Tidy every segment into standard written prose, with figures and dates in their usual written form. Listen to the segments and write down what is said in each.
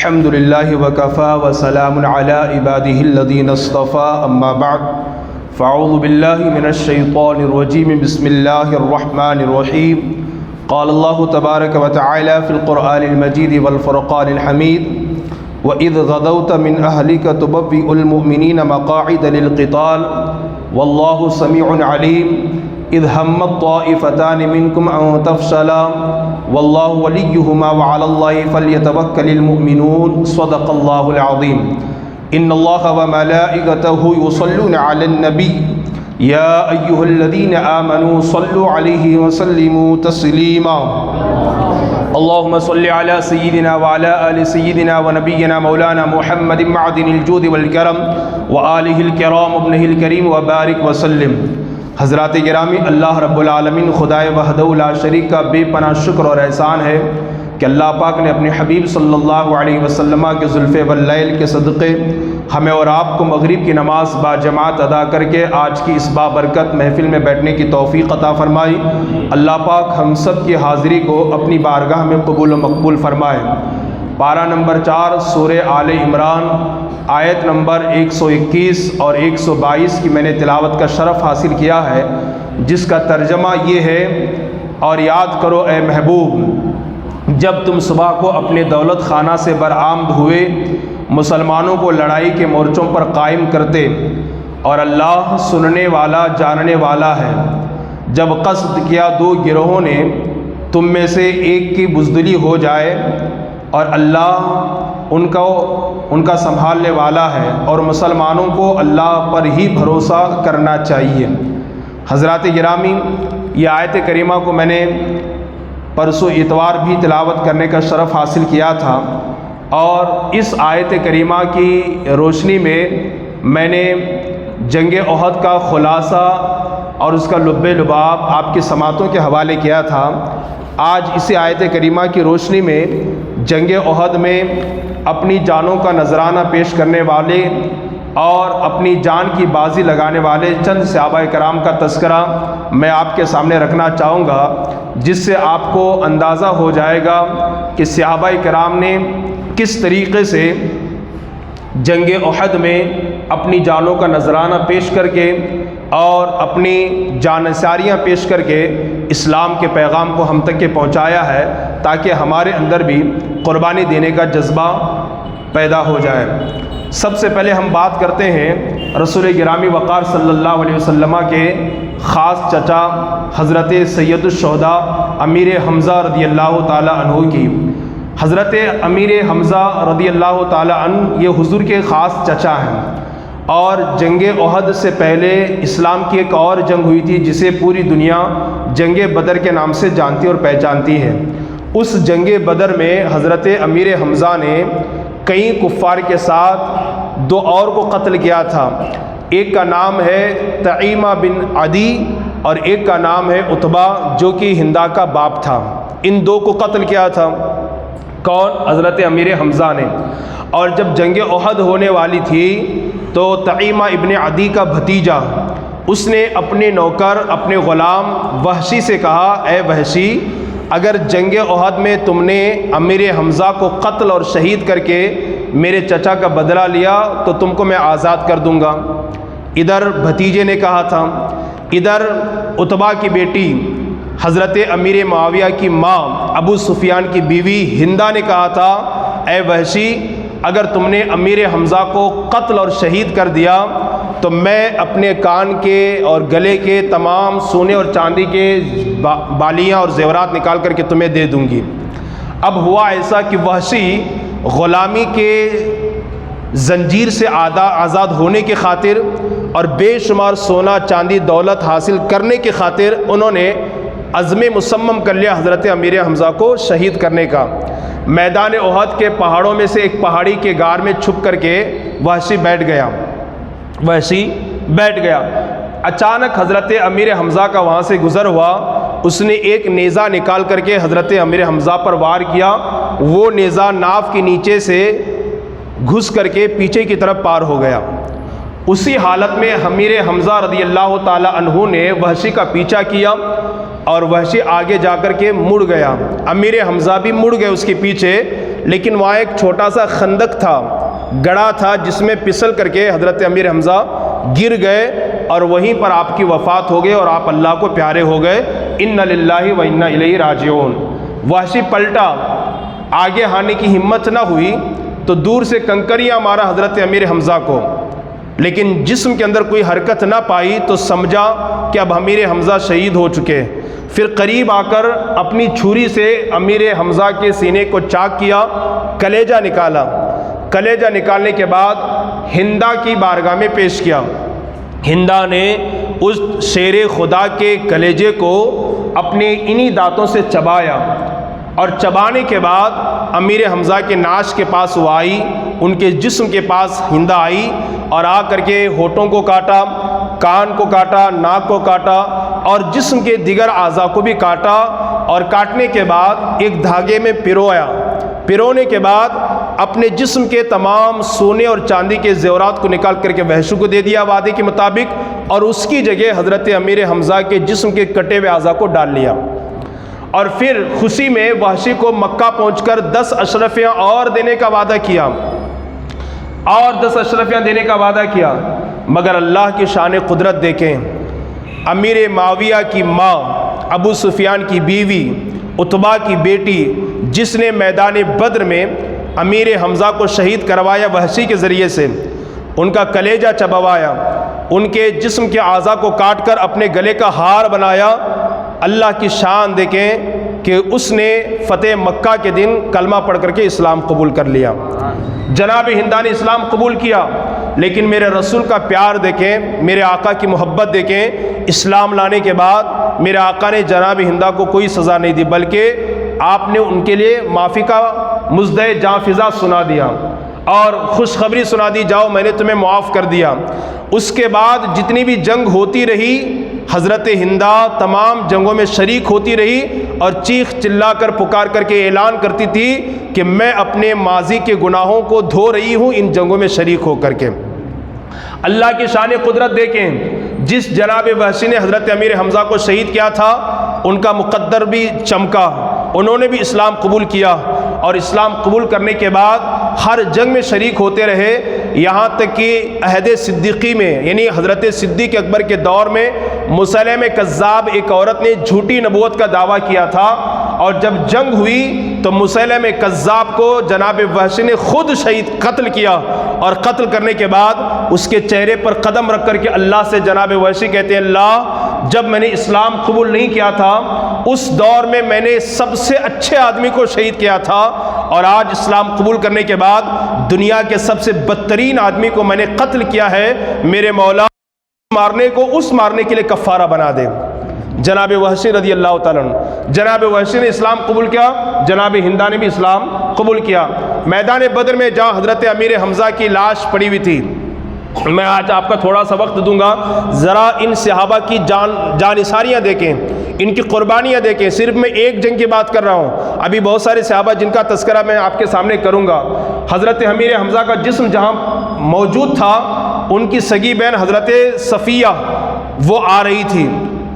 الحمد لله وكفى وسلام على عباده الذين اصطفى أما بعد فأعوذ بالله من الشيطان الرجيم بسم الله الرحمن الرحيم قال الله تبارك وتعالى في القرآن المجيد والفرقان الحميد وإذ غدوت من أهلك تبوئ المؤمنين مقاعد للقتال والله سميع عليم إذ همت طائفتان منكم أن تفشلا والله وليهما وعلى الله فليتوكل المؤمنون صدق الله العظيم إن الله وملائكته يصلون على النبي يا أيها الذين آمنوا صلوا عليه وسلموا تسليما اللهم صل على سيدنا وعلى آل سيدنا ونبينا مولانا محمد معدن الجود والكرم وآله الكرام ابنه الكريم وبارك وسلم۔ حضرات گرامی، اللہ رب العالمین خدائے وحدہ لا شریک کا بے پناہ شکر اور احسان ہے کہ اللہ پاک نے اپنے حبیب صلی اللہ علیہ وسلم کے زلف واللیل کے صدقے ہمیں اور آپ کو مغرب کی نماز با جماعت ادا کر کے آج کی اس بابرکت محفل میں بیٹھنے کی توفیق عطا فرمائی۔ اللہ پاک ہم سب کی حاضری کو اپنی بارگاہ میں قبول و مقبول فرمائے۔ پارہ نمبر 4 سورہ آل عمران آیت نمبر 121 اور 122 کی میں نے تلاوت کا شرف حاصل کیا ہے، جس کا ترجمہ یہ ہے: اور یاد کرو اے محبوب، جب تم صبح کو اپنے دولت خانہ سے برآمد ہوئے، مسلمانوں کو لڑائی کے مورچوں پر قائم کرتے، اور اللہ سننے والا جاننے والا ہے۔ جب قصد کیا دو گروہوں نے تم میں سے ایک کی بزدلی ہو جائے، اور اللہ ان کا سنبھالنے والا ہے، اور مسلمانوں کو اللہ پر ہی بھروسہ کرنا چاہیے۔ حضرات گرامی، یہ آیت کریمہ کو میں نے پرسوں اتوار بھی تلاوت کرنے کا شرف حاصل کیا تھا، اور اس آیت کریمہ کی روشنی میں نے جنگ احد کا خلاصہ اور اس کا لب لباب آپ کی سماعتوں کے حوالے کیا تھا۔ آج اسی آیت کریمہ کی روشنی میں جنگ احد میں اپنی جانوں کا نذرانہ پیش کرنے والے اور اپنی جان کی بازی لگانے والے چند صحابہ کرام کا تذکرہ میں آپ کے سامنے رکھنا چاہوں گا، جس سے آپ کو اندازہ ہو جائے گا کہ صحابہ کرام نے کس طریقے سے جنگ احد میں اپنی جانوں کا نذرانہ پیش کر کے اور اپنی جانثاریاں پیش کر کے اسلام کے پیغام کو ہم تک کے پہنچایا ہے، تاکہ ہمارے اندر بھی قربانی دینے کا جذبہ پیدا ہو جائے۔ سب سے پہلے ہم بات کرتے ہیں رسول گرامی وقار صلی اللہ علیہ وسلم کے خاص چچا حضرت سید الشہداء امیر حمزہ رضی اللہ تعالی عنہ کی۔ حضرت امیر حمزہ رضی اللہ تعالی عنہ یہ حضور کے خاص چچا ہیں، اور جنگ احد سے پہلے اسلام کی ایک اور جنگ ہوئی تھی جسے پوری دنیا جنگ بدر کے نام سے جانتی اور پہچانتی ہے۔ اس جنگ بدر میں حضرت امیر حمزہ نے کئی کفار کے ساتھ دو اور کو قتل کیا تھا۔ ایک کا نام ہے طعیمہ بن عدی اور ایک کا نام ہے عتبہ، جو کہ ہندا کا باپ تھا۔ ان دو کو قتل کیا تھا کون؟ حضرت امیر حمزہ نے۔ اور جب جنگ احد ہونے والی تھی تو طعیمہ ابن عدی کا بھتیجا، اس نے اپنے نوکر اپنے غلام وحشی سے کہا: اے وحشی، اگر جنگ احد میں تم نے امیر حمزہ کو قتل اور شہید کر کے میرے چچا کا بدلہ لیا تو تم کو میں آزاد کر دوں گا۔ ادھر بھتیجے نے کہا تھا، ادھر عتبہ کی بیٹی حضرت امیر معاویہ کی ماں ابو سفیان کی بیوی ہندا نے کہا تھا: اے وحشی، اگر تم نے امیر حمزہ کو قتل اور شہید کر دیا تو میں اپنے کان کے اور گلے کے تمام سونے اور چاندی کے بالیاں اور زیورات نکال کر کے تمہیں دے دوں گی۔ اب ہوا ایسا کہ وحشی غلامی کے زنجیر سے آزاد ہونے کی خاطر اور بے شمار سونا چاندی دولت حاصل کرنے کی خاطر انہوں نے عزم مصمم کر لیا حضرت امیر حمزہ کو شہید کرنے کا۔ میدان احد کے پہاڑوں میں سے ایک پہاڑی کے غار میں چھپ کر کے وحشی بیٹھ گیا۔ اچانک حضرت امیر حمزہ کا وہاں سے گزر ہوا، اس نے ایک نیزہ نکال کر کے حضرت امیر حمزہ پر وار کیا۔ وہ نیزہ ناف کے نیچے سے گھس کر کے پیچھے کی طرف پار ہو گیا۔ اسی حالت میں امیر حمزہ رضی اللہ تعالی عنہ نے وحشی کا پیچھا کیا اور وحشی آگے جا کر کے مڑ گیا، امیر حمزہ بھی مڑ گئے اس کے پیچھے، لیکن وہاں ایک چھوٹا سا خندق تھا، گڑھا تھا، جس میں پھسل کر کے حضرت امیر حمزہ گر گئے اور وہیں پر آپ کی وفات ہو گئی اور آپ اللہ کو پیارے ہو گئے۔ اِنَّ لِلَّهِ وَإِنَّا إِلَيْهِ راجعون۔ وحشی پلٹا، آگے آنے کی ہمت نہ ہوئی تو دور سے کنکریاں مارا حضرت امیر حمزہ کو، لیکن جسم کے اندر کوئی حرکت نہ پائی تو سمجھا کہ اب امیر حمزہ شہید ہو چکے۔ پھر قریب آ کر اپنی چھری سے امیر حمزہ کے سینے کو چاک کیا، کلیجہ نکالا۔ کلیجہ نکالنے کے بعد ہندا کی بارگاہ میں پیش کیا۔ ہندا نے اس شیر خدا کے کلیجے کو اپنے انہی دانتوں سے چبایا، اور چبانے کے بعد امیر حمزہ کے ناش کے پاس وہ آئی، ان کے جسم کے پاس ہندا آئی اور آ کر کے ہونٹوں کو کاٹا، کان کو کاٹا، ناک کو کاٹا اور جسم کے دیگر اعضاء کو بھی کاٹا، اور کاٹنے کے بعد ایک دھاگے میں پرویا۔ پرونے کے بعد اپنے جسم کے تمام سونے اور چاندی کے زیورات کو نکال کر کے وحشی کو دے دیا وعدے کے مطابق، اور اس کی جگہ حضرت امیر حمزہ کے جسم کے کٹے ہوئے اعضاء کو ڈال لیا۔ اور پھر خوشی میں وحشی کو مکہ پہنچ کر 10 اشرفیاں اور دینے کا وعدہ کیا، اور 10 اشرفیاں دینے کا وعدہ کیا، مگر اللہ کی شان قدرت دیکھیں۔ امیر معاویہ کی ماں، ابو سفیان کی بیوی، عتبہ کی بیٹی، جس نے میدان بدر میں امیر حمزہ کو شہید کروایا وحشی کے ذریعے سے، ان کا کلیجہ چبوایا، ان کے جسم کے اعضاء کو کاٹ کر اپنے گلے کا ہار بنایا۔ اللہ کی شان دیکھیں کہ اس نے فتح مکہ کے دن کلمہ پڑھ کر کے اسلام قبول کر لیا۔ جناب ہندا نے اسلام قبول کیا، لیکن میرے رسول کا پیار دیکھیں، میرے آقا کی محبت دیکھیں۔ اسلام لانے کے بعد میرے آقا نے جناب ہندا کو کوئی سزا نہیں دی، بلکہ آپ نے ان کے لیے معافی کا مژدہ جاں فضا سنا دیا اور خوشخبری سنا دی، جاؤ میں نے تمہیں معاف کر دیا۔ اس کے بعد جتنی بھی جنگ ہوتی رہی، حضرت ہندا تمام جنگوں میں شریک ہوتی رہی اور چیخ چلا کر پکار کر کے اعلان کرتی تھی کہ میں اپنے ماضی کے گناہوں کو دھو رہی ہوں ان جنگوں میں شریک ہو کر کے۔ اللہ کی شان قدرت دیکھیں، جس جناب وحشی نے حضرت امیر حمزہ کو شہید کیا تھا، ان کا مقدر بھی چمکا، انہوں نے بھی اسلام قبول کیا، اور اسلام قبول کرنے کے بعد ہر جنگ میں شریک ہوتے رہے، یہاں تک کہ عہد صدیقی میں، یعنی حضرت صدیق اکبر کے دور میں، مسیلمہ کذاب ایک عورت نے جھوٹی نبوت کا دعویٰ کیا تھا، اور جب جنگ ہوئی تو مسیلمہ کذاب کو جناب وحشی نے خود شہید قتل کیا، اور قتل کرنے کے بعد اس کے چہرے پر قدم رکھ کر کے اللہ سے جناب وحشی کہتے ہیں، اللہ جب میں نے اسلام قبول نہیں کیا تھا اس دور میں میں نے سب سے اچھے آدمی کو شہید کیا تھا، اور آج اسلام قبول کرنے کے بعد دنیا کے سب سے بدترین آدمی کو میں نے قتل کیا ہے، میرے مولا مارنے کو اس مارنے کے لیے کفارہ بنا دے۔ جناب وحشی رضی اللہ تعالیٰ عنہ، جناب وحشی نے اسلام قبول کیا، جناب ہندا نے بھی اسلام قبول کیا۔ میدان بدر میں جہاں حضرت امیر حمزہ کی لاش پڑی ہوئی تھی، میں آج آپ کا تھوڑا سا وقت دوں گا، ذرا ان صحابہ کی جانثاریاں دیکھیں، ان کی قربانیاں دیکھیں۔ صرف میں ایک جنگ کی بات کر رہا ہوں، ابھی بہت سارے صحابہ جن کا تذکرہ میں آپ کے سامنے کروں گا۔ حضرت امیر حمزہ کا جسم جہاں موجود تھا، ان کی سگی بہن حضرت صفیہ وہ آ رہی تھی۔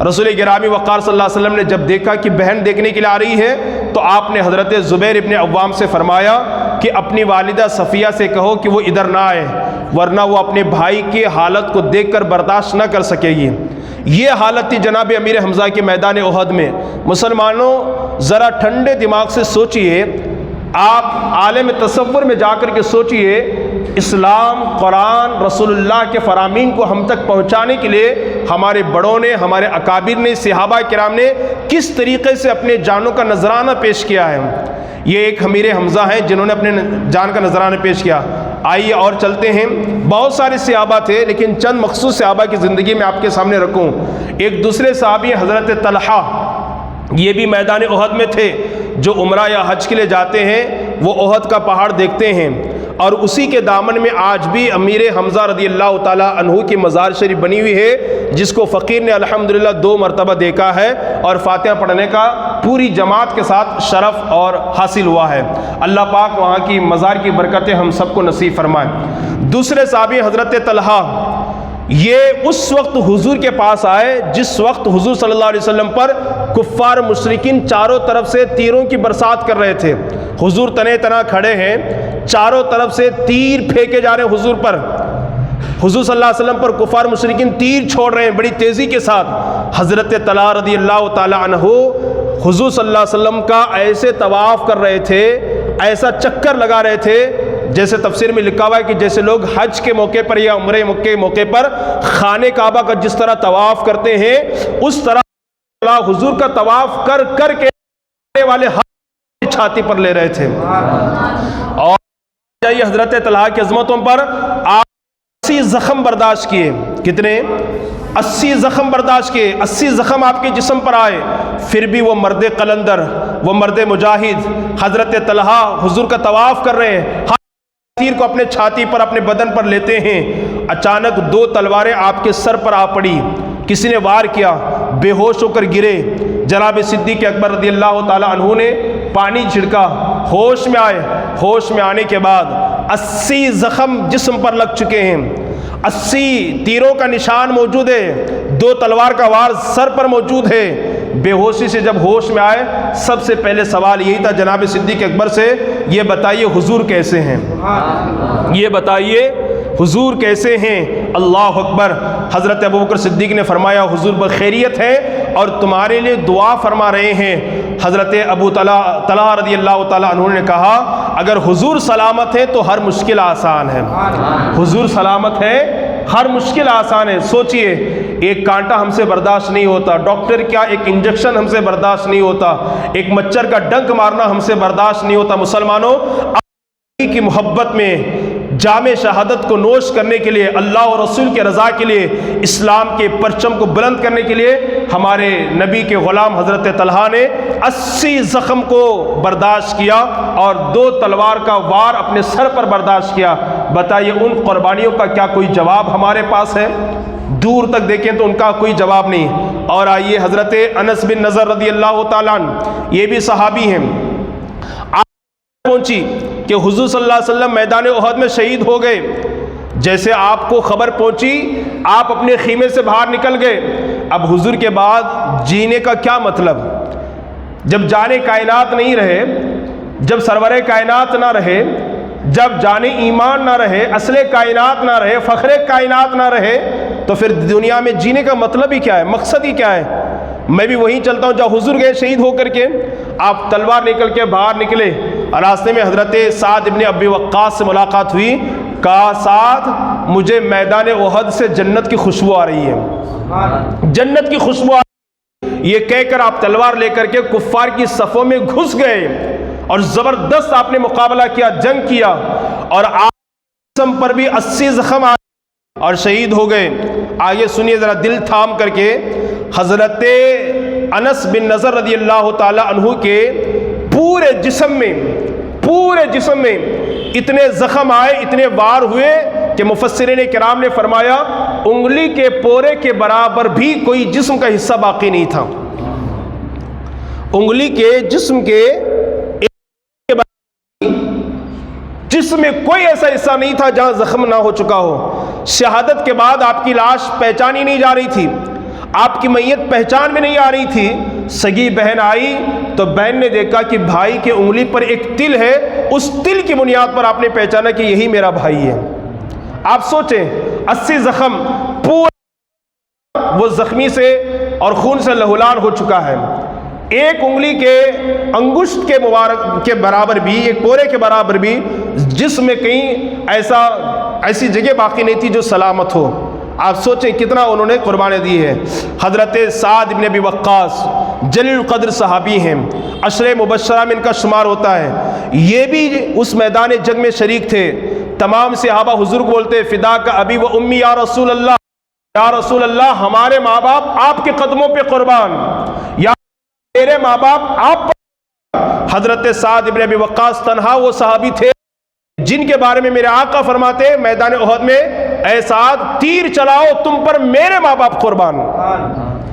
رسول گرامی وقار صلی اللہ علیہ وسلم نے جب دیکھا کہ بہن دیکھنے کے لیے آ رہی ہے تو آپ نے حضرت زبیر ابن عوام سے فرمایا کہ اپنی والدہ صفیہ سے کہو کہ وہ ادھر نہ آئے، ورنہ وہ اپنے بھائی کی حالت کو دیکھ کر برداشت نہ کر سکے گی۔ یہ حالت تھی جناب امیر حمزہ کے میدان احد میں۔ مسلمانوں ذرا ٹھنڈے دماغ سے سوچئے، آپ عالم تصور میں جا کر کے سوچئے، اسلام، قرآن، رسول اللہ کے فرامین کو ہم تک پہنچانے کے لیے ہمارے بڑوں نے، ہمارے اکابر نے، صحابہ کرام نے کس طریقے سے اپنے جانوں کا نذرانہ پیش کیا ہے۔ یہ ایک امیر حمزہ ہیں جنہوں نے اپنے جان کا نذرانہ پیش کیا۔ آئیے اور چلتے ہیں، بہت سارے صحابہ تھے لیکن چند مخصوص صحابہ کی زندگی میں آپ کے سامنے رکھوں۔ ایک دوسرے صحابی حضرت طلحہ، یہ بھی میدان احد میں تھے۔ جو عمرہ یا حج کے لیے جاتے ہیں وہ احد کا پہاڑ دیکھتے ہیں، اور اسی کے دامن میں آج بھی امیر حمزہ رضی اللہ تعالیٰ عنہ کی مزار شریف بنی ہوئی ہے، جس کو فقیر نے الحمدللہ 2 مرتبہ دیکھا ہے اور فاتحہ پڑھنے کا پوری جماعت کے ساتھ شرف اور حاصل ہوا ہے۔ اللہ پاک وہاں کی مزار کی برکتیں ہم سب کو نصیب فرمائیں۔ دوسرے صحابی حضرت طلحہ، یہ اس وقت حضور کے پاس آئے جس وقت حضور صلی اللہ علیہ وسلم پر کفار مشرکین چاروں طرف سے تیروں کی برسات کر رہے تھے. حضور تنے تنا کھڑے ہیں, چاروں طرف سے تیر پھینکے جا رہے ہیں حضور پر. حضور صلی اللہ علیہ وسلم پر کفار مشرکین تیر چھوڑ رہے ہیں بڑی تیزی کے ساتھ. حضرت طلحہ رضی اللہ تعالی عنہ حضور صلی اللہ علیہ وسلم کا ایسے طواف کر رہے تھے, ایسا چکر لگا رہے تھے, جیسے تفسیر میں لکھا ہوا ہے کہ جیسے لوگ حج کے موقع پر یا عمرے کے موقع پر خانہ کعبہ کا جس طرح طواف کرتے ہیں, اس طرح حضور کا طواف کر کر کے والے چھاتی پر لے رہے تھے. اور جائیے حضرت طلحہ کی عظمتوں پر. آپ 80 زخم برداشت کیے. کتنے؟ 80 زخم برداشت کیے. 80 زخم آپ کے جسم پر آئے, پھر بھی وہ مرد قلندر, وہ مرد مجاہد حضرت طلحہ حضور کا طواف کر رہے ہیں, تیر کو اپنے چھاتی پر اپنے بدن پر لیتے ہیں. اچانک 2 تلواریں آپ کے سر پر آ پڑی. کسی نے وار کیا, بے ہوش ہو کر گرے. جناب صدیق اکبر رضی اللہ تعالی عنہ نے پانی چھڑکا, ہوش میں آئے. ہوش میں آنے کے بعد 80 زخم جسم پر لگ چکے ہیں, 80 تیروں کا نشان موجود ہے, 2 تلوار کا وار سر پر موجود ہے. بے ہوشی سے جب ہوش میں آئے, سب سے پہلے سوال یہی تھا جناب صدیق اکبر سے, یہ بتائیے حضور کیسے ہیں, یہ بتائیے حضور کیسے ہیں. اللہ اکبر. حضرت ابوبکر صدیق نے فرمایا حضور بخیریت ہے اور تمہارے لیے دعا فرما رہے ہیں. حضرت ابو طلحہ رضی اللہ تعالیٰ عنہ نے کہا اگر حضور سلامت ہے تو ہر مشکل آسان ہے. حضور سلامت ہے, ہر مشکل آسان ہے. سوچئے ایک کانٹا ہم سے برداشت نہیں ہوتا, ڈاکٹر کیا ایک انجیکشن ہم سے برداشت نہیں ہوتا, ایک مچھر کا ڈنک مارنا ہم سے برداشت نہیں ہوتا. مسلمانوں کی محبت میں جام شہادت کو نوش کرنے کے لیے, اللہ اور رسول کے رضا کے لیے, اسلام کے پرچم کو بلند کرنے کے لیے ہمارے نبی کے غلام حضرت طلحہ نے 80 زخم کو برداشت کیا اور 2 تلوار کا وار اپنے سر پر برداشت کیا. بتائیے ان قربانیوں کا کیا کوئی جواب ہمارے پاس ہے؟ دور تک دیکھیں تو ان کا کوئی جواب نہیں. اور آئیے حضرت انس بن نضر رضی اللہ تعالیٰ عنہ, یہ بھی صحابی ہیں. پہنچی کہ حضور صلی اللہ علیہ وسلم میدان احد میں شہید ہو گئے. جیسے آپ کو خبر پہنچی آپ اپنے خیمے سے باہر نکل گئے. اب حضور کے بعد جینے کا کیا مطلب؟ جب جانے کائنات نہیں رہے, جب سرور کائنات نہ رہے, جب جانے ایمان نہ رہے, اصل کائنات نہ رہے, فخر کائنات نہ رہے, تو پھر دنیا میں جینے کا مطلب ہی کیا ہے, مقصد ہی کیا ہے؟ میں بھی وہیں چلتا ہوں جہاں حضور گئے شہید ہو کر کے. آپ تلوار نکل کے باہر نکلے, راستے میں حضرت سعد ابن ابی وقاص سے ملاقات ہوئی. کہا سعد مجھے میدان احد سے جنت کی خوشبو آ رہی ہے, جنت کی خوشبو آ رہی ہے. یہ کہہ کر آپ تلوار لے کر کے کفار کی صفوں میں گھس گئے اور زبردست آپ نے مقابلہ کیا, جنگ کیا, اور آپ جسم پر بھی 80 زخم آئے اور شہید ہو گئے. آگے سنیے ذرا دل تھام کر کے. حضرت انس بن نضر رضی اللہ تعالی عنہ کے پورے جسم میں اتنے زخم آئے, اتنے وار ہوئے کہ مفسرین کرام نے فرمایا انگلی کے پورے کے برابر بھی کوئی جسم کا حصہ باقی نہیں تھا. انگلی کے جسم کے جسم میں کوئی ایسا حصہ نہیں تھا جہاں زخم نہ ہو چکا ہو. شہادت کے بعد آپ کی لاش پہچانی نہیں جا رہی تھی, آپ کی میت پہچان میں نہیں آ رہی تھی. سگی بہن آئی تو بہن نے دیکھا کہ بھائی کی انگلی پر ایک تل ہے, اس تل کی بنیاد پر آپ نے پہچانا کہ یہی میرا بھائی ہے. آپ سوچیں 80 زخم, پورا وہ زخمی سے اور خون سے لہولان ہو چکا ہے. ایک انگلی کے انگشت کے مبارک کے برابر بھی, ایک پورے کے برابر بھی جسم میں کہیں ایسی جگہ باقی نہیں تھی جو سلامت ہو. آپ سوچیں کتنا انہوں نے قربانی دی ہے. حضرت سعد بن ابی وقاص جلیل القدر صحابی ہیں, عشرے مبشرہ میں ان کا شمار ہوتا ہے. یہ بھی اس میدان جنگ میں شریک تھے. تمام صحابہ حضور کو بولتے فدا کا ابی و امی یا رسول اللہ, یا رسول اللہ ہمارے ماں باپ آپ کے قدموں پہ قربان, یا میرے ماں باپ آپ پر. حضرت سعد بن ابی وقاص تنہا وہ صحابی تھے جن کے بارے میں میرے آقا فرماتے میدان احد میں اے سعد تیر چلاؤ تم پر میرے ماں باپ قربان.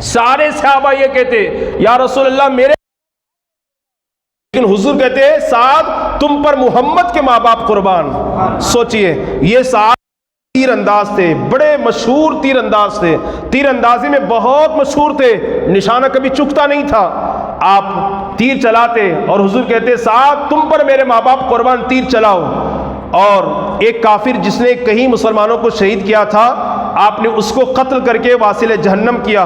سارے صحابہ یہ کہتے یا رسول اللہ میرے, لیکن حضور کہتے سعد تم پر محمد کے ماں باپ قربان. سوچئے یہ سعد تیر انداز تھے، بڑے مشہور تیر انداز تھے، تیر اندازی میں بہت مشہور تھے، نشانہ کبھی چکتا نہیں تھا۔ آپ تیر چلاتے اور حضور کہتے سعد تم پر میرے ماں باپ قربان، تیر چلاؤ۔ اور ایک کافر جس نے کئی مسلمانوں کو شہید کیا تھا، آپ نے اس کو قتل کر کے واصل جہنم کیا،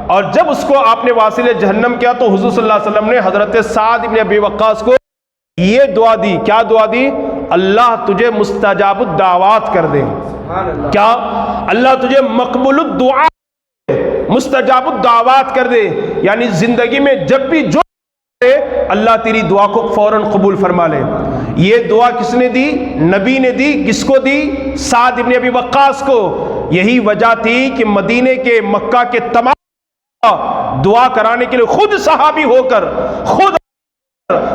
اور جب اس کو آپ نے واصل جہنم کیا تو حضور صلی اللہ علیہ وسلم نے حضرت سعد بن ابی وقاص کو یہ دعا دی۔ کیا دعا دی؟ اللہ تجھے مستجاب الدعوات کر دے۔ کیا؟ اللہ تجھے مقبول الدعا، مستجاب الدعوات کر دے، یعنی زندگی میں جب بھی جو اللہ تیری دعا کو فوراً قبول فرما لے۔ یہ دعا کس نے دی؟ نبی نے دی۔ کس کو دی؟ سعد بن ابی وقاص کو۔ یہی وجہ تھی کہ مدینے کے، مکہ کے تمام دعا کرانے کے لیے خود صحابی ہو کر،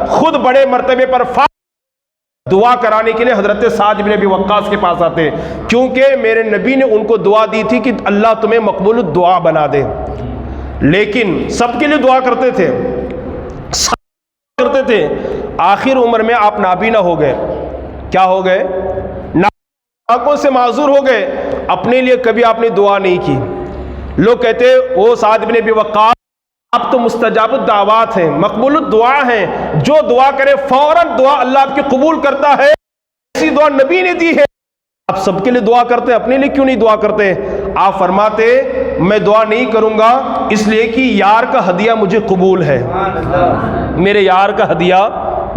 خود بڑے مرتبے پر دعا کرانے کے لیے حضرت سعد بن ابی وقاص کے پاس آتے، کیونکہ میرے نبی نے ان کو دعا دی تھی کہ اللہ تمہیں مقبول الدعا بنا دے۔ لیکن سب کے لیے دعا کرتے تھے، آخر عمر میں آپ نابینا ہو گئے۔ کیا ہو گئے؟ آنکھوں سے معذور ہو گئے۔ اپنے لیے کبھی آپ نے دعا نہیں کی۔ لوگ کہتے او سعد بن ابی وقاص آپ تو مستجاب الدعوات ہیں، مقبول الدعا ہیں، جو دعا کرے فوراً دعا اللہ آپ کی قبول کرتا ہے، ایسی دعا نبی نے دی ہے، آپ سب کے لیے دعا کرتے، اپنے لیے کیوں نہیں دعا کرتے؟ آپ فرماتے میں دعا نہیں کروں گا اس لیے کہ یار کا ہدیہ مجھے قبول ہے۔ میرے یار کا ہدیہ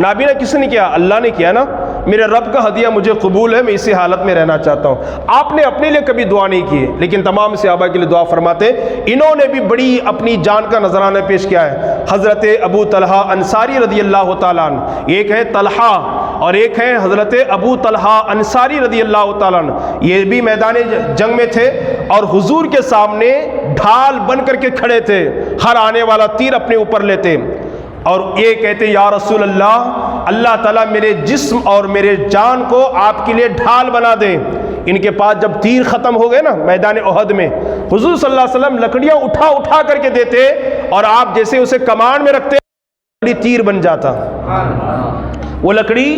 نابینا کس نے کیا؟ اللہ نے کیا نا۔ میرے رب کا ہدیہ مجھے قبول ہے، میں اسی حالت میں رہنا چاہتا ہوں۔ آپ نے اپنے لیے کبھی دعا نہیں کی، لیکن تمام صحابہ کے لیے دعا فرماتے۔ انہوں نے بھی بڑی اپنی جان کا نذرانہ پیش کیا ہے۔ حضرت ابو طلحہ انصاری رضی اللہ تعالیٰ عنہ، ایک ہے طلحہ اور ایک ہے حضرت ابو طلحہ انصاری رضی اللہ تعالیٰ عنہ، یہ بھی میدان جنگ میں تھے اور حضور کے سامنے ڈھال بن کر کے کھڑے تھے، ہر آنے والا تیر اپنے اوپر لیتے اور یہ کہتے یا رسول اللہ، اللہ تعالیٰ میرے جسم اور میرے جان کو آپ کے لیے ڈھال بنا دے۔ ان کے پاس جب تیر ختم ہو گئے نا میدان احد میں، حضور صلی اللہ علیہ وسلم لکڑیاں اٹھا کر کے دیتے اور آپ جیسے اسے کمان میں رکھتے لکڑی تیر بن جاتا، وہ لکڑی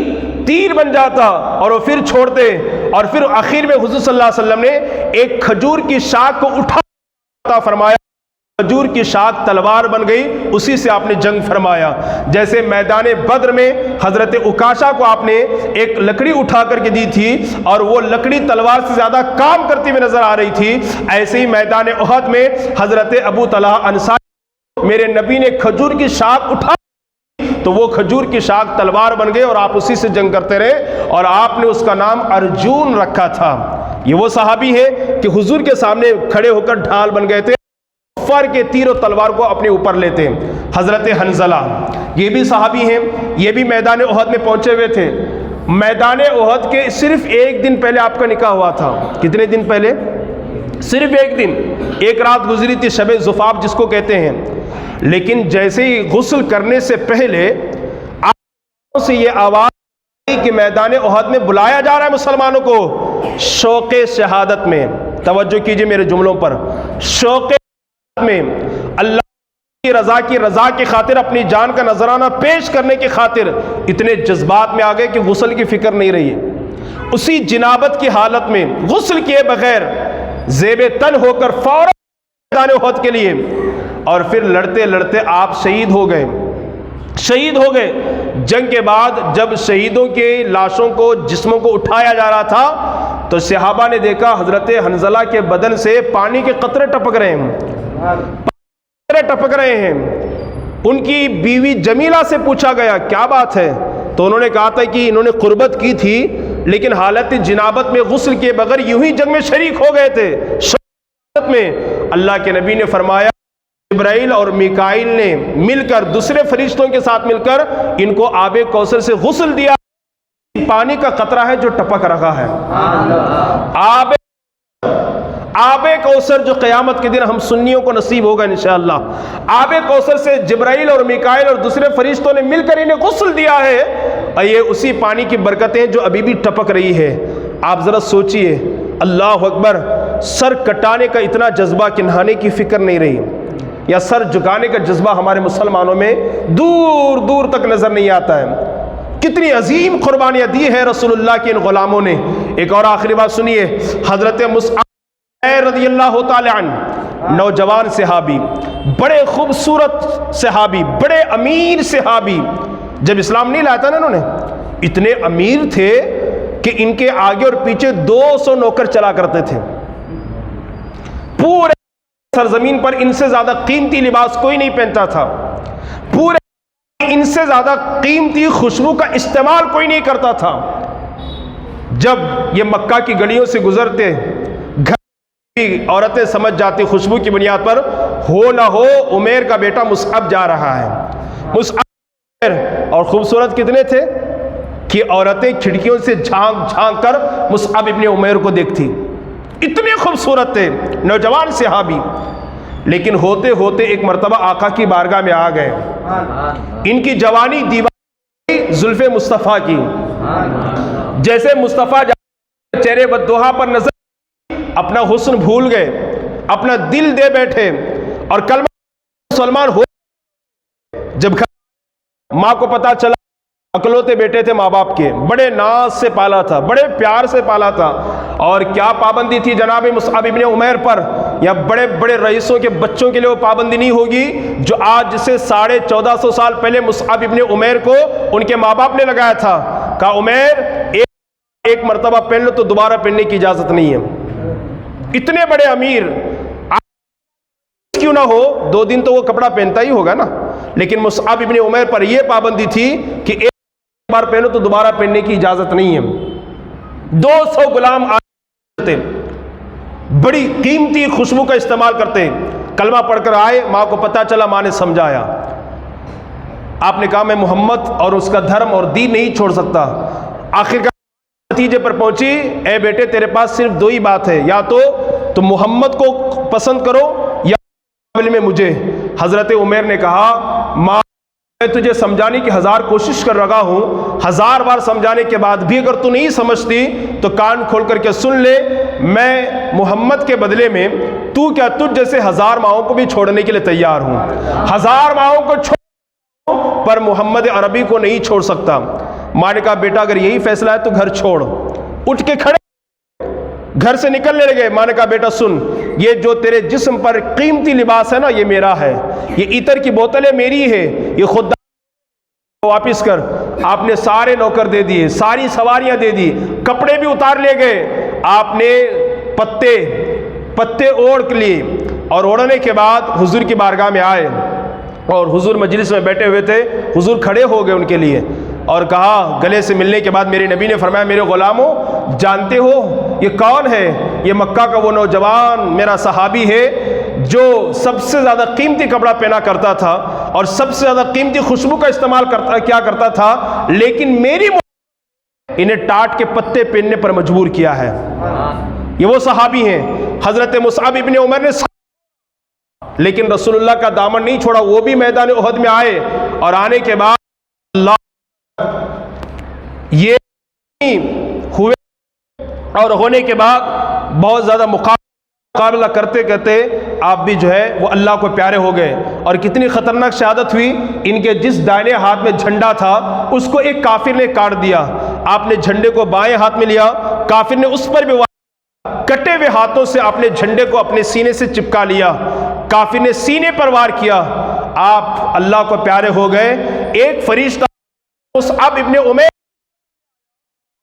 تیر بن جاتا اور وہ پھر چھوڑتے، اور پھر آخر میں حضور صلی اللہ علیہ وسلم نے ایک کھجور کی شاخ کو اٹھا فرمایا، کھجور کی شاخ تلوار بن گئی، اسی سے آپ نے جنگ فرمایا۔ جیسے میدان بدر میں حضرت عکاشہ کو آپ نے ایک لکڑی اٹھا کر کے دی تھی اور وہ لکڑی تلوار سے زیادہ کام کرتی ہوئی نظر آ رہی تھی، ایسے ہی میدان احد میں حضرت ابو طلحہ انصاری میرے نبی نے کھجور کی شاخ اٹھا تو وہ کھجور کی شاخ تلوار بن گئے اور آپ اسی سے جنگ کرتے رہے اور آپ نے اس کا نام ارجون رکھا تھا۔ یہ وہ صحابی ہے کہ حضور کے سامنے کھڑے ہو کر ڈھال بن گئے تھے، کفار کے تیر و تلوار کو اپنے اوپر لیتے۔ حضرت حنظلہ یہ بھی صحابی ہیں، یہ بھی میدان احد میں پہنچے ہوئے تھے۔ میدان احد کے صرف ایک دن پہلے آپ کا نکاح ہوا تھا۔ کتنے دن پہلے؟ صرف ایک دن، ایک رات گزری تھی، شب زفاف جس کو کہتے ہیں۔ لیکن جیسے ہی غسل کرنے سے پہلے آپ سے یہ آواز آئی کہ میدان احد میں بلایا جا رہا ہے مسلمانوں کو، شوق شہادت میں، توجہ کیجئے میرے جملوں پر، شوق میں اللہ کی رضا کی خاطر اپنی جان کا نذرانہ پیش کرنے کی خاطر اتنے جذبات میں آ گئے کہ غسل کی فکر نہیں رہی، اسی جنابت کی حالت میں غسل کیے بغیر زیب تن ہو کر فوراً میدان احد کے لیے، اور پھر لڑتے لڑتے آپ شہید ہو گئے۔ جنگ کے بعد جب شہیدوں کے لاشوں کو، جسموں کو اٹھایا جا رہا تھا تو صحابہ نے دیکھا حضرت حنظلہ کے بدن سے پانی کے قطرے ٹپک رہے ہیں۔ ان کی بیوی جمیلہ سے پوچھا گیا کیا بات ہے، تو انہوں نے کہا تھا کہ انہوں نے قربت کی تھی لیکن حالت جنابت میں غسل کے بغیر یوں ہی جنگ میں شریک ہو گئے تھے۔ شہادت میں اللہ کے نبی نے فرمایا جبرائیل اور میکائیل نے مل کر، دوسرے فرشتوں کے ساتھ مل کر ان کو آب کوثر سے غسل دیا، پانی کا قطرہ ہے جو ٹپک رہا ہے۔ آب کوثر جو قیامت کے دن ہم سنیوں کو نصیب ہوگا انشاءاللہ، آب کوثر سے جبرائیل اور میکائیل اور دوسرے فرشتوں نے مل کر انہیں غسل دیا ہے، اور یہ اسی پانی کی برکتیں جو ابھی بھی ٹپک رہی ہے۔ آپ ذرا سوچئے، اللہ اکبر، سر کٹانے کا اتنا جذبہ کہ نہانے کی فکر نہیں رہی، یا سر جھکانے کا جذبہ ہمارے مسلمانوں میں دور دور تک نظر نہیں آتا ہے۔ کتنی عظیم قربانیاں دی ہے رسول اللہ کے ان غلاموں نے، ایک اور آخری بات سنیے، حضرت مصعب رضی اللہ تعالی عنہ، نوجوان صحابی، بڑے خوبصورت صحابی، بڑے امیر صحابی، جب اسلام نہیں لایا تھا نا انہوں نے، اتنے امیر تھے کہ ان کے آگے اور پیچھے 200 نوکر چلا کرتے تھے، پورے سرزمین پر ان سے زیادہ قیمتی لباس کوئی نہیں پہنتا تھا، پورے ان سے زیادہ قیمتی خوشبو کا استعمال کوئی نہیں کرتا تھا۔ جب یہ مکہ کی گلیوں سے گزرتے، گھر کی عورتیں سمجھ جاتی خوشبو کی بنیاد پر، ہو نہ ہو عمیر کا بیٹا مصعب جا رہا ہے۔ مصعب اور خوبصورت کتنے تھے کہ عورتیں کھڑکیوں سے جھانک جھانک کر مصعب ابن عمیر کو دیکھتی، اتنے خوبصورت تھے، نوجوان صحابی۔ لیکن ہوتے ہوتے ایک مرتبہ آقا کی بارگاہ میں آ گئے، ان کی جوانی دیوار زلف مصطفیٰ کی، جیسے مصطفیٰ چہرے بددوحا پر نظر، اپنا حسن بھول گئے، اپنا دل دے بیٹھے اور کلمہ مسلمان ہو۔ جب ماں کو پتا چلا، اکلوتے بیٹے تھے ماں باپ کے، بڑے ناز سے پالا تھا، بڑے پیار سے پالا تھا، اور کیا پابندی تھی جناب مصعب ابن عمیر پر، یا بڑے بڑے رئیسوں کے بچوں کے لیے وہ پابندی نہیں ہوگی جو آج سے 1450 سال پہلے مصعب ابن عمیر کو ان کے ماں باپ نے لگایا تھا۔ کہا عمیر ایک مرتبہ پہن لو تو دوبارہ پہننے کی اجازت نہیں ہے۔ اتنے بڑے امیر کیوں نہ ہو، 2 دن تو وہ کپڑا پہنتا ہی ہوگا نا، لیکن مصعب ابن عمیر پر یہ پابندی تھی کہ ایک بار پہنو تو دوبارہ پہننے کی اجازت نہیں ہے۔ 200 غلام آتے، بڑی قیمتی خوشبو کا استعمال کرتے، کلمہ پڑھ کر آئے، ماں کو پتا چلا، ماں نے سمجھایا، آپ نے کہا میں محمد اور اس کا دھرم اور دین نہیں چھوڑ سکتا۔ آخر نتیجے پر پہنچی، اے بیٹے تیرے پاس صرف 2 ہی بات ہے، یا تو تم محمد کو پسند کرو یا مقابلے میں مجھے۔ حضرت عمیر نے کہا ماں میں تجھے سمجھانے کی 1000 کوشش کر رہا ہوں، 1000 بار سمجھانے کے بعد بھی اگر تو نہیں سمجھتی تو کان کھول کر کے سن لے، میں محمد کے بدلے میں تو کیا تجھ جیسے 1000 ماؤں کو بھی چھوڑنے کے لیے تیار ہوں، 1000 ماؤں کو چھوڑ پر محمد عربی کو نہیں چھوڑ سکتا۔ ماں نے کہا بیٹا اگر یہی فیصلہ ہے تو گھر چھوڑ۔ اٹھ کے کھڑے گھر سے نکلنے لگے۔ ماں نے کہا بیٹا سن، یہ جو تیرے جسم پر قیمتی لباس ہے نا یہ میرا ہے، یہ عطر کی بوتلیں میری ہے، یہ خود واپس کر۔ آپ نے سارے نوکر دے دیے، ساری سواریاں دے دی، کپڑے بھی اتار لے گئے، آپ نے پتے اوڑھ لیے، اور اوڑھنے کے بعد حضور کی بارگاہ میں آئے، اور حضور مجلس میں بیٹھے ہوئے تھے، حضور کھڑے ہو گئے ان کے لیے اور کہا، گلے سے ملنے کے بعد میرے نبی نے فرمایا میرے غلاموں جانتے ہو یہ کون ہے؟ یہ مکہ کا وہ نوجوان میرا صحابی ہے جو سب سے زیادہ قیمتی کپڑا پہنا کرتا تھا اور سب سے زیادہ قیمتی خوشبو کا استعمال کیا کرتا تھا، لیکن میری انہیں ٹاٹ کے پتے پہننے پر مجبور کیا ہے۔ یہ وہ صحابی ہیں حضرت مصعب ابن عمر نے، لیکن رسول اللہ کا دامن نہیں چھوڑا، وہ بھی میدان احد میں آئے، اور آنے کے بعد اللہ یہ ہوئے، اور ہونے کے بعد بہت زیادہ مقابلہ کرتے کرتے آپ بھی جو ہے وہ اللہ کو پیارے ہو گئے، اور کتنی خطرناک شہادت ہوئی، ان کے جس دائیں ہاتھ میں جھنڈا تھا اس کو ایک کافر نے کاٹ دیا، آپ نے جھنڈے کو بائیں ہاتھ میں لیا، کافر نے اس پر بھی کٹے ہوئے ہاتھوں سے آپ نے جھنڈے کو اپنے سینے سے چپکا لیا، کافر نے سینے پر وار کیا، آپ اللہ کو پیارے ہو گئے۔ ایک فرشتہ مصعب ابن عمیر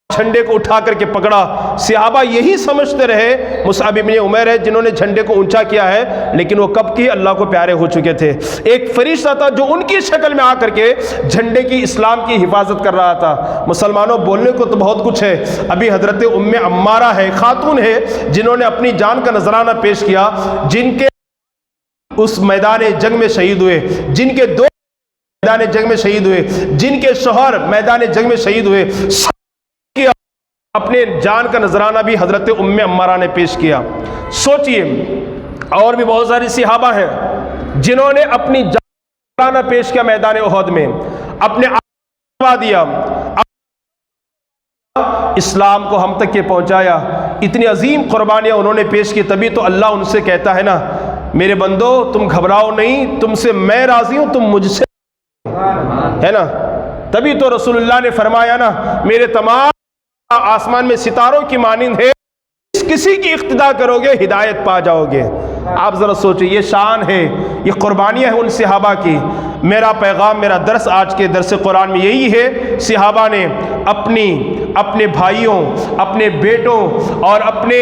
جھنڈے کو اٹھا کر کے پکڑا، صحابہ یہی سمجھتے رہے مصعب ابن عمیر ہے جنہوں نے جھنڈے کو اونچا کیا ہے، لیکن وہ کب کی اللہ کو پیارے ہو چکے تھے۔ ایک فرشتہ تھا جو ان کی شکل میں آ کر کے جھنڈے کی، اسلام کی حفاظت کر رہا تھا۔ مسلمانوں بولنے کو تو بہت کچھ ہے، ابھی حضرت ام عمارہ ہے، خاتون ہے جنہوں نے اپنی جان کا نذرانہ پیش کیا، جن کے اس میدان جنگ میں شہید ہوئے، جن کے 2 میدان جنگ میں شہید ہوئے، جن کے شوہر میدان جنگ میں شہید ہوئے، اپنے جان کا نذرانہ بھی حضرت ام عمارہ نے پیش کیا۔ سوچئے اور بھی بہت ساری صحابہ ہیں جنہوں نے اپنی جان کا نذرانہ پیش کیا میدان احد میں، اپنے آپ دیا، اسلام کو ہم تک کے پہنچایا، اتنی عظیم قربانیاں انہوں نے پیش کی۔ تبھی تو اللہ ان سے کہتا ہے نا میرے بندو تم گھبراؤ نہیں، تم سے میں راضی ہوں، تم مجھ سے ہے نا۔ تبھی تو رسول اللہ نے فرمایا نا میرے تمام آسمان میں ستاروں کی مانند ہے، کسی کی اقتدا کرو گے ہدایت پا جاؤ گے۔ آپ ذرا سوچیں، یہ شان ہے، یہ قربانیاں ہیں ان صحابہ کی۔ میرا پیغام، میرا درس آج کے درس قرآن میں یہی ہے، صحابہ نے اپنے بھائیوں، اپنے بیٹوں اور اپنے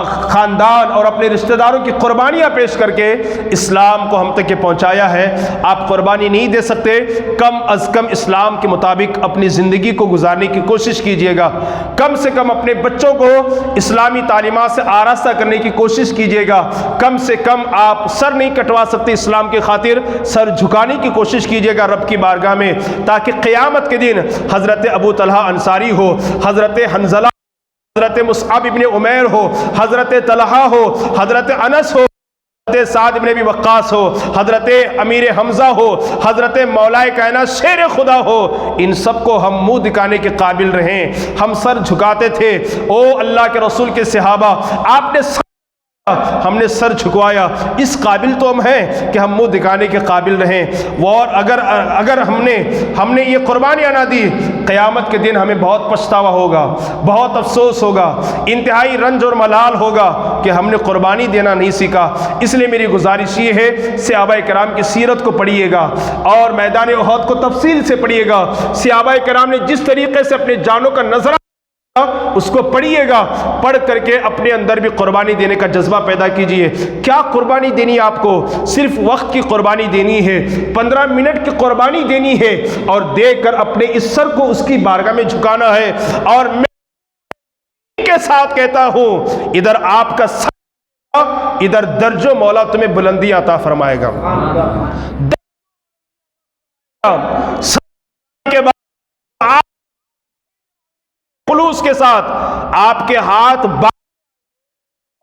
خاندان اور اپنے رشتہ داروں کی قربانیاں پیش کر کے اسلام کو ہم تک پہنچایا ہے۔ آپ قربانی نہیں دے سکتے، کم از کم اسلام کے مطابق اپنی زندگی کو گزارنے کی کوشش کیجیے گا، کم سے کم اپنے بچوں کو اسلامی تعلیمات سے آراستہ کرنے کی کوشش کیجیے گا، کم سے کم آپ سر نہیں کٹوا سکتے اسلام کی خاطر، سر جھکانے کی کوشش کیجیے گا رب کی بارگاہ میں، تاکہ قیامت کے دن حضرت ابو طلحہ انصاری ہو، حضرت حنظلہ، حضرت مصعب ابن عمیر ہو، حضرت طلحہ ہو، حضرت انس ہو، حضرت سعد ابن ابی وقاص ہو، حضرت امیر حمزہ ہو، حضرت مولا کائنات شیر خدا ہو، ان سب کو ہم منہ دکھانے کے قابل رہیں۔ ہم سر جھکاتے تھے، او اللہ کے رسول کے صحابہ، آپ نے ہم نے سر جھکوایا، اس قابل تو ہم ہیں کہ ہم منہ دکھانے کے قابل رہیں۔ اور اگر ہم نے یہ قربانیاں نہ دی، قیامت کے دن ہمیں بہت پچھتاوا ہوگا، بہت افسوس ہوگا، انتہائی رنج اور ملال ہوگا کہ ہم نے قربانی دینا نہیں سیکھا۔ اس لیے میری گزارش یہ ہے، صحابہ کرام کی سیرت کو پڑھیے گا اور میدان احد کو تفصیل سے پڑھیے گا۔ صحابہ کرام نے جس طریقے سے اپنے جانوں کا نذرانہ اس کو پڑھیے گا، پڑھ کر کے اپنے اندر بھی قربانی دینے کا جذبہ پیدا کیجئے۔ کیا قربانی دینی ہے آپ کو؟ صرف وقت کی قربانی دینی ہے، 15 منٹ کی قربانی دینی ہے، اور دے کر اپنے اس سر کو اس کی بارگاہ میں جھکانا ہے۔ اور میں کے ساتھ کہتا ہوں، ادھر آپ کا سر، ادھر درج و مولا تمہیں بلندی عطا فرمائے گا۔ کے بعد خلوص کے ساتھ آپ کے ہاتھ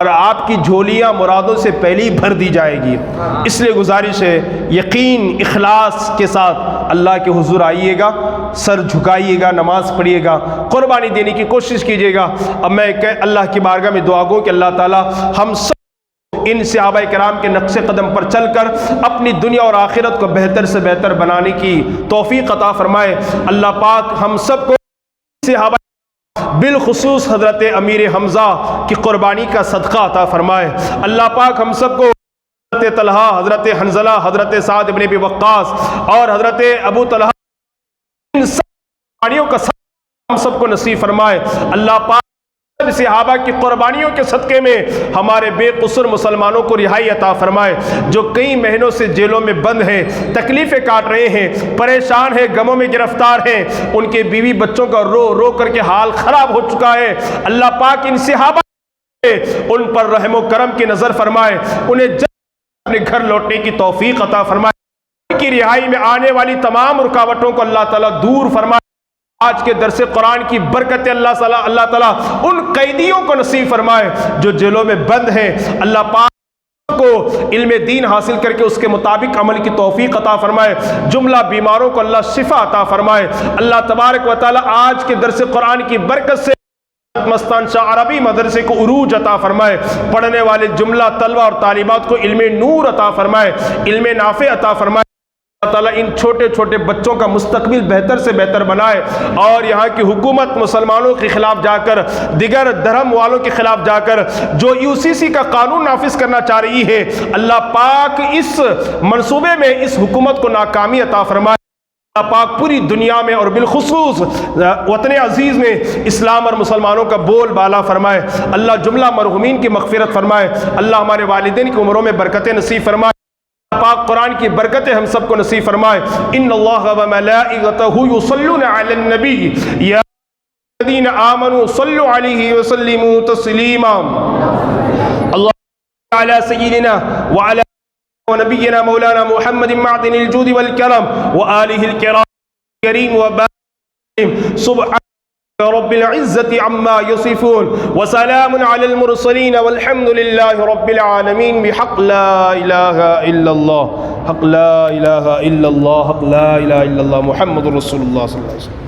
اور آپ کی جھولیاں مرادوں سے پہلی بھر دی جائے گی۔ اس لیے گزارش ہے، یقین اخلاص کے ساتھ اللہ کے حضور آئیے گا، سر جھکائیے گا، نماز پڑھیے گا، قربانی دینے کی کوشش کیجیے گا۔ اب میں اللہ کی بارگاہ میں دعا گو کہ اللہ تعالی ہم سب ان صحابہ کرام کے نقش قدم پر چل کر اپنی دنیا اور آخرت کو بہتر سے بہتر بنانے کی توفیق عطا فرمائے۔ اللہ پاک ہم سب کو صحابہ بالخصوص حضرت امیر حمزہ کی قربانی کا صدقہ عطا فرمائے۔ اللہ پاک ہم سب کو حضرت طلحہ، حضرت حنظلہ، حضرت سعد ابن ابی وقاص اور حضرت ابو طلحہ ان سب قربانیوں کا صدقہ ہم سب کو نصیب فرمائے۔ اللہ پاک صحابہ کی قربانیوں کے صدقے میں ہمارے بے قصور مسلمانوں کو رہائی عطا فرمائے، جو کئی مہینوں سے جیلوں میں بند ہیں، تکلیفیں کاٹ رہے ہیں، پریشان ہیں، غموں میں گرفتار ہیں، ان کے بیوی بچوں کا رو رو کر کے حال خراب ہو چکا ہے۔ اللہ پاک ان صحابہ ان پر رحم و کرم کی نظر فرمائے، انہیں جلد اپنے گھر لوٹنے کی توفیق عطا فرمائے، ان کی رہائی میں آنے والی تمام رکاوٹوں کو اللہ تعالیٰ دور فرمائے۔ آج کے درس قرآن کی برکت اللہ تعالیٰ ان قیدیوں کو نصیب فرمائے جو جیلوں میں بند ہیں۔ اللہ پاک کو علم دین حاصل کر کے اس کے مطابق عمل کی توفیق عطا فرمائے، جملہ بیماروں کو اللہ شفا عطا فرمائے۔ اللہ تبارک و تعالیٰ آج کے درس قرآن کی برکت سے مستان شاہ عربی مدرسے کو عروج عطا فرمائے، پڑھنے والے جملہ طلبہ اور طالبات کو علم نور عطا فرمائے، علم نافع عطا فرمائے۔ اللہ تعالیٰ ان چھوٹے چھوٹے بچوں کا مستقبل بہتر سے بہتر بنائے، اور یہاں کی حکومت مسلمانوں کے خلاف جا کر، دیگر دھرم والوں کے خلاف جا کر جو UCC کا قانون نافذ کرنا چاہ رہی ہے، اللہ پاک اس منصوبے میں اس حکومت کو ناکامی عطا فرمائے۔ اللہ پاک پوری دنیا میں اور بالخصوص وطن عزیز میں اسلام اور مسلمانوں کا بول بالا فرمائے۔ اللہ جملہ مرحومین کی مغفرت فرمائے۔ اللہ ہمارے والدین کی عمروں میں برکتیں نصیب فرمائے۔ پاک قرآن کی برکتیں ہم سب کو نصیب فرمائے۔ ان اللہ و ملائکتہ یصلون علی النبی یا الذین آمنوا صلوا علیہ وسلموا تسلیما۔ اللہ علی سیدنا وعلی ونبینا مولانا محمد معدن الجود والکرم وآلہ الکریم وبارک سبحان رب العزة عما يصفون وسلام على المرسلين والحمد لله رب العالمين بحق لا إله إلا الله، حق لا إله إلا الله، حق لا إله إلا الله، محمد رسول الله صلى الله عليه وسلم۔